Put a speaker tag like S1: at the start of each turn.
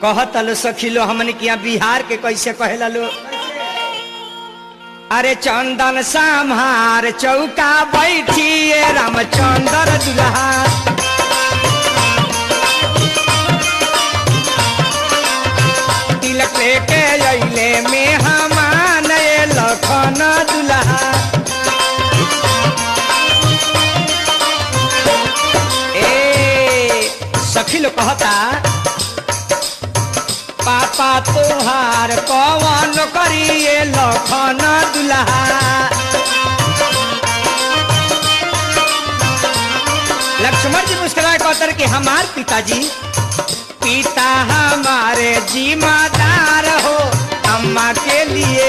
S1: कहतल सखिलो हमन किया बिहार के कैसे कहेला लो। अरे चंदन संहार चौका बैठिए रामचंद्र दुल्हा, तिलक लेके अइले में हमान लखन दुल्हा। ए सखी लोग कहता पापा तोहार कवन करिए लखन दुल्हा। लक्ष्मण जी मुस्कुराए कहतर कि हमार पिताजी, पिता हमारे जिम्मेदार हो, अम्मा के लिए